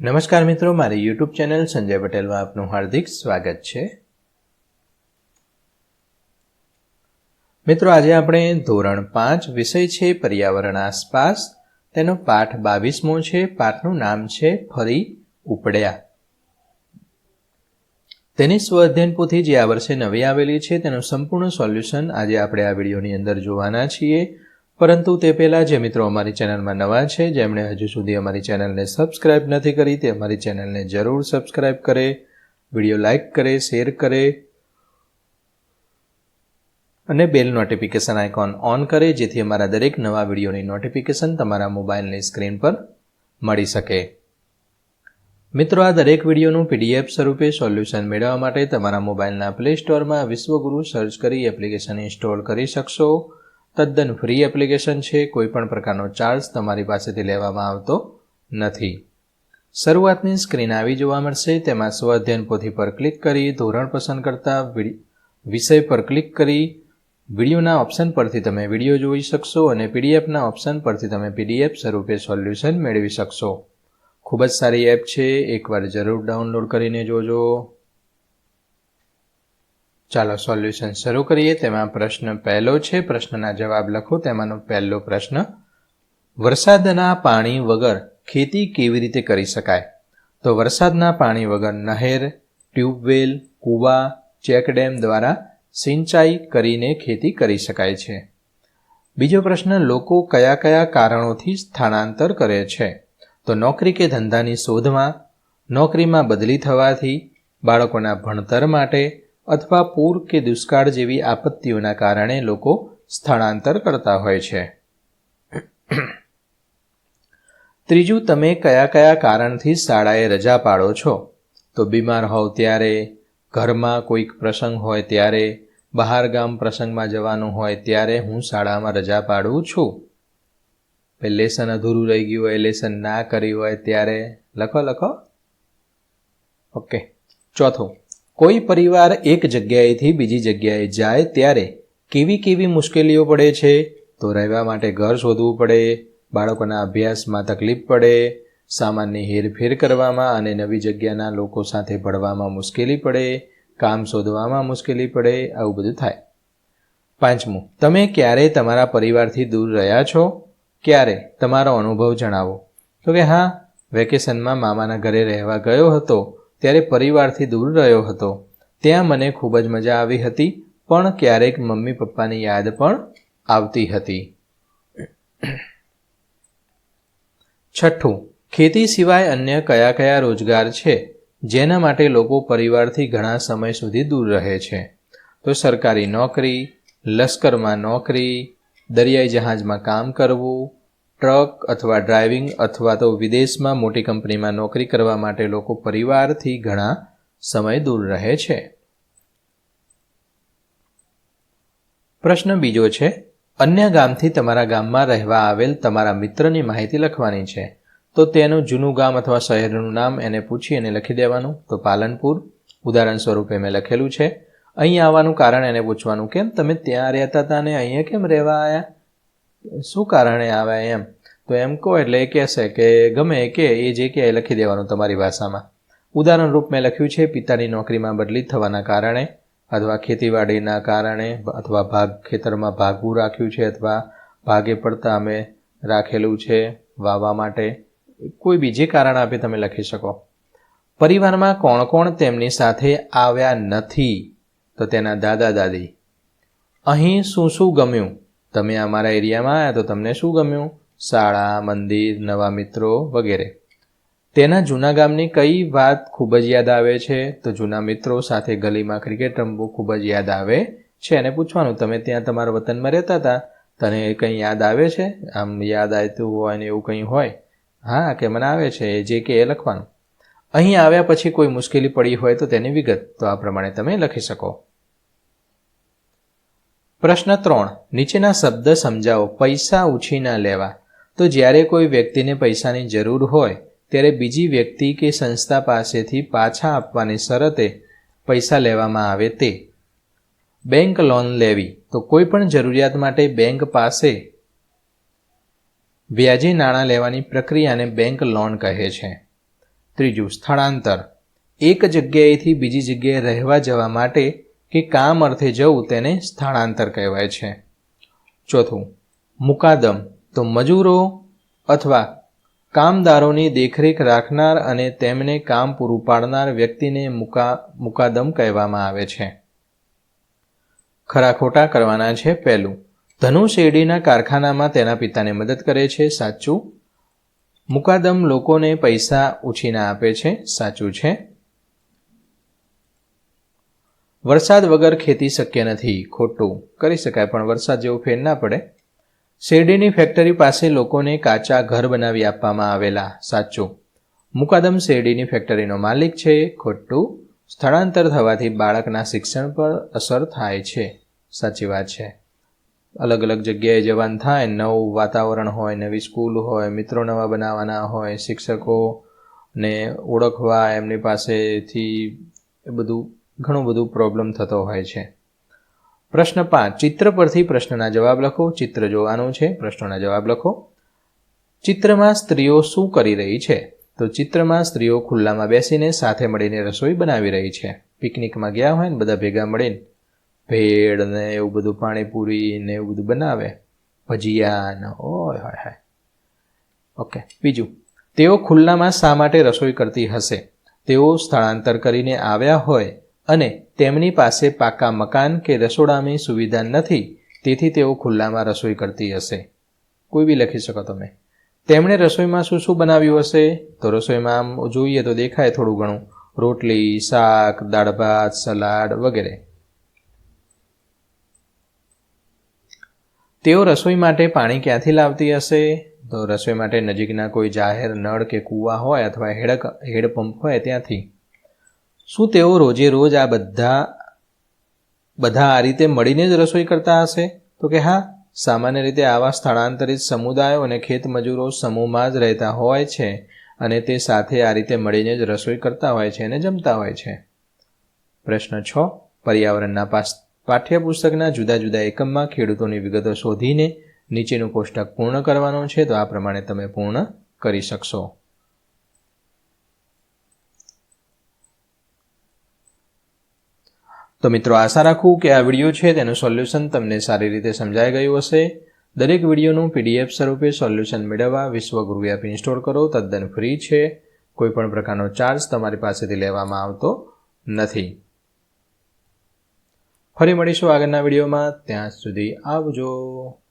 નમસ્કાર મિત્રો, મારી યુટ્યુબ ચેનલ સંજય પટેલમાં આપનું હાર્દિક સ્વાગત છે। મિત્રો, આજે આપણે ધોરણ 5 વિષય છે પર્યાવરણ આસપાસ, તેનો પાઠ 22મો છે। પાઠનું નામ છે ફરી ઉપડ્યા। તેની સ્વઅધ્યયન પોથી જે આ વર્ષે નવી આવેલી છે તેનું સંપૂર્ણ સોલ્યુશન આજે આપણે આ વિડીયોની અંદર જોવાના છીએ। પરંતુ તે પહેલાં જે મિત્રો અમારી ચેનલમાં નવા છે, જેમણે હજુ સુધી અમારી ચેનલને સબસ્ક્રાઇબ નથી કરી, તે અમારી ચેનલને જરૂર સબસ્ક્રાઇબ કરે, વિડીયો લાઇક કરે, શેર કરે અને બેલ નોટિફિકેશન આઇકોન ઓન કરે, જેથી અમારા દરેક નવા વિડીયોની નોટિફિકેશન તમારા મોબાઈલની સ્ક્રીન પર મળી શકે। મિત્રો, આ દરેક વિડીયોનું PDF સ્વરૂપે સોલ્યુશન મેળવવા માટે તમારા મોબાઈલના પ્લે સ્ટોરમાં વિશ્વગુરુ સર્ચ કરી એપ્લિકેશન ઇન્સ્ટોલ કરી શકશો। તદ્દન ફ્રી એપ્લિકેશન છે, કોઈપણ પ્રકારનો ચાર્જ તમારી પાસેથી લેવામાં આવતો નથી। શરૂઆતની સ્ક્રીન આવી જોવા મળશે, તેમાં સ્વઅધ્યયન પોથી પર ક્લિક કરી ધોરણ પસંદ કરતા વિષય પર ક્લિક કરી વિડીયોના ઓપ્શન પરથી તમે વિડીયો જોઈ શકશો અને PDFના ઓપ્શન પરથી તમે PDF સ્વરૂપે સોલ્યુશન મેળવી શકશો। ખૂબ જ સારી એપ છે, એકવાર જરૂર ડાઉનલોડ કરીને જોજો। ચાલો સોલ્યુશન શરૂ કરીએ। તેમાં પ્રશ્ન પહેલો છે, પ્રશ્નના જવાબ લખો। તેમાંનો પહેલો પ્રશ્ન, વરસાદના પાણી વગર ખેતી કેવી રીતે કરી શકાય? તો વરસાદના પાણી વગર નહેર, ટ્યુબવેલ, કૂવા, ચેકડેમ દ્વારા સિંચાઈ કરીને ખેતી કરી શકાય છે। બીજો પ્રશ્ન, લોકો કયા કયા કારણોથી સ્થળાંતર કરે છે? તો નોકરી કે ધંધાની શોધમાં, નોકરીમાં બદલી થવાથી, બાળકોના ભણતર માટે અથવા પૂર કે દુષ્કાળ જેવી આપત્તિઓના કારણે લોકો સ્થળાંતર કરતા હોય છે। ત્રીજું, તમે કયા કયા કારણથી શાળાએ રજા પાડો છો? તો બીમાર હોવ ત્યારે, ઘરમાં કોઈક પ્રસંગ હોય ત્યારે, બહાર ગામ પ્રસંગમાં જવાનું હોય ત્યારે હું શાળામાં રજા પાડું છું। લેસન અધૂરું રહી ગયું હોય, લેસન ના કર્યું હોય ત્યારે લખો। ઓકે। ચોથું, કોઈ પરિવાર એક જગ્યાએથી બીજી જગ્યાએ જાય ત્યારે કેવી કેવી મુશ્કેલીઓ પડે છે? તો રહેવા માટે ઘર શોધવું પડે, બાળકોના અભ્યાસમાં તકલીફ પડે, સામાનની હેરફેર કરવામાં અને નવી જગ્યાના લોકો સાથે ભળવામાં મુશ્કેલી પડે, કામ શોધવામાં મુશ્કેલી પડે, આવું બધું થાય। પાંચમું, તમે ક્યારે તમારા પરિવારથી દૂર રહ્યા છો? ક્યારે? તમારો અનુભવ જણાવો। તો કે હા, વેકેશનમાં મામાના ઘરે રહેવા ગયો હતો, ત્યારે પરિવારથી દૂર રહ્યો હતો। ત્યાં મને ખૂબ જ મજા આવી હતી, પણ ક્યારેક મમ્મી પપ્પાની યાદ પણ આવતી હતી। છઠ્ઠું, ખેતી સિવાય અન્ય કયા કયા રોજગાર છે જેના માટે લોકો પરિવારથી ઘણા સમય સુધી દૂર રહે છે? તો સરકારી નોકરી, લશ્કરમાં નોકરી, દરિયાઈ જહાજમાં કામ કરવું, ટ્રક અથવા ડ્રાઇવિંગ અથવા તો વિદેશમાં મોટી કંપનીમાં નોકરી કરવા માટે લોકો પરિવારથી ઘણા સમય દૂર રહે છે। પ્રશ્ન બીજો છે, અન્ય ગામથી તમારા ગામમાં રહેવા આવેલ તમારા મિત્રની માહિતી લખવાની છે। તો તેનું જૂનું ગામ અથવા શહેરનું નામ એને પૂછી અને લખી દેવાનું। તો પાલનપુર ઉદાહરણ સ્વરૂપે મેં લખેલું છે। અહીં આવવાનું કારણ એને પૂછવાનું, કેમ તમે ત્યાં રહેતા હતા ને અહીંયા કેમ રહેવા આવ્યા, શું કારણે આવ્યા એમ? તો એમ કહો એટલે એ કહેશે કે ગમે કે એ જે કે લખી દેવાનું તમારી ભાષામાં। ઉદાહરણ રૂપ મેં લખ્યું છે, પિતાની નોકરીમાં બદલી થવાના કારણે અથવા ખેતીવાડીના કારણે અથવા ખેતરમાં ભાગવું રાખ્યું છે અથવા ભાગે પડતા અમે રાખેલું છે વાવવા માટે, કોઈ બીજે કારણ આપે તમે લખી શકો। પરિવારમાં કોણ કોણ તેમની સાથે આવ્યા નથી? તો તેના દાદા દાદી। અહીં શું શું ગમ્યું? તમે અમારા એરિયામાં આવ્યા તો તમને શું ગમ્યું? શાળા, મંદિર, નવા મિત્રો વગેરે। તેના જૂના ગામની કઈ વાત ખૂબ જ યાદ આવે છે? તો જૂના મિત્રો સાથે ગલીમાં ક્રિકેટ રમવું ખૂબ જ યાદ આવે છે। અને પૂછવાનું, તમે ત્યાં તમારા વતનમાં રહેતા હતા, તને કંઈ યાદ આવે છે? આમ યાદ આવતું હોય ને એવું કંઈ હોય? હા કે મને આવે છે, જે કે એ લખવાનું। અહીં આવ્યા પછી કોઈ મુશ્કેલી પડી હોય તો તેની વિગત, તો આ પ્રમાણે તમે લખી શકો। પ્રશ્ન 3, નીચેના શબ્દ સમજાવો। પૈસા ઉછીના લેવા। તો જ્યારે કોઈ વ્યક્તિને પૈસાની જરૂર હોય ત્યારે બીજી વ્યક્તિ કે સંસ્થા પાસેથી પાછા આપવાની શરતે પૈસા લેવામાં આવે તે। બેંક લોન લેવી। તો કોઈ પણ જરૂરિયાત માટે બેંક પાસે વ્યાજે નાણાં લેવાની પ્રક્રિયાને બેંક લોન કહે છે। ત્રીજું, સ્થળાંતર. એક જગ્યાએથી બીજી જગ્યાએ રહેવા જવા માટે કે કામ અર્થે જવું તેને સ્થળાંતર કહેવાય છે. ચોથું, મુકાદમ. તો મજૂરો અથવા કામદારોની દેખરેખ રાખનાર અને તેમને કામ પૂરું પાડનાર વ્યક્તિને મુકાદમ કહેવામાં આવે છે. ખરા ખોટા કરવાના છે. પહેલું, ધનુ શેરડીના કારખાનામાં તેના પિતાને મદદ કરે છે. સાચું. મુકાદમ લોકોને પૈસા ઉછીના આપે છે. સાચું છે. વરસાદ વગર ખેતી શક્ય નથી. ખોટું. કરી શકાય પણ વરસાદ જેવો ફેર ના પડે. શેરડીની ફેક્ટરી પાસે લોકોને કાચા ઘર બનાવી આપવામાં આવેલા. સાચું. મુકાદમ શેરડીની ફેક્ટરીનો માલિક છે. ખોટું. સ્થળાંતર થવાથી બાળકના શિક્ષણ પર અસર થાય છે. સાચી વાત છે. અલગ અલગ જગ્યાએ જવાનું થાય, નવું વાતાવરણ હોય, નવી સ્કૂલ હોય, મિત્રો નવા બનાવવાના હોય, શિક્ષકોને ઓળખવા, એમની પાસેથી બધું ઘણું બધું પ્રોબ્લેમ થતો હોય છે. પ્રશ્ન 5, ચિત્ર પરથી પ્રશ્નના જવાબ લખો. ચિત્ર જોવાનું છે, પ્રશ્નોના જવાબ લખો. ચિત્રમાં સ્ત્રીઓ શું કરી રહી છે? તો ચિત્રમાં સ્ત્રીઓ ખુલ્લામાં બેસીને સાથે મળીને રસોઈ બનાવી રહી છે. પિકનિકમાં ગયા હોય ને બધા ભેગા મળીને ભેળ ને એવું બધું, પાણીપુરી ને એવું બધું બનાવે, ભજીયા ને ઓય હોય હોય. ઓકે. બીજું, તેઓ ખુલ્લામાં શા માટે રસોઈ કરતી હશે? તેઓ સ્થળાંતર કરીને આવ્યા હોય અને તેમની પાસે પાકા મકાન કે રસોડાની સુવિધા નથી, તેથી તેઓ ખુલ્લામાં રસોઈ કરતી હશે. કોઈ બી લખી શકો તમે. તેમણે રસોઈમાં શું શું બનાવ્યું હશે? તો રસોઈમાં આમ જોઈએ તો દેખાય થોડું ઘણું, રોટલી, શાક, દાળ ભાત, સલાડ વગેરે. તેઓ રસોઈ માટે પાણી ક્યાંથી લાવતી હશે? તો રસોઈ માટે નજીકના કોઈ જાહેર નળ કે કૂવા હોય અથવા હેડપંપ હોય ત્યાંથી. શું તેઓ રોજે રોજ આ બધા આ રીતે મળીને જ રસોઈ કરતા હશે? તો કે હા, સામાન્ય રીતે આવા સ્થળાંતરિત સમુદાયો અને ખેત મજૂરો સમૂહમાં જ રહેતા હોય છે અને તે સાથે આ રીતે મળીને જ રસોઈ કરતા હોય છે અને જમતા હોય છે. પ્રશ્ન 6, પર્યાવરણના પાઠ્યપુસ્તકના જુદા જુદા એકમમાં ખેડૂતોની વિગતો શોધીને નીચેનું કોષ્ટક પૂર્ણ કરવાનું છે. તો આ પ્રમાણે તમે પૂર્ણ કરી શકશો. તો મિત્રો, આશા રાખું કે આ વિડીયો છે તેનું સોલ્યુશન તમને સારી રીતે સમજાઈ ગયું હશે. દરેક વિડીયોનું PDF સ્વરૂપે સોલ્યુશન મેળવવા વિશ્વગુરુ એપ ઇન્સ્ટોલ કરો. તદ્દન ફ્રી છે. કોઈ પણ પ્રકારનો ચાર્જ તમારી પાસેથી લેવામાં આવતો નથી. ફરી મળીશું આગળના વિડીયોમાં. ત્યાં સુધી આવજો.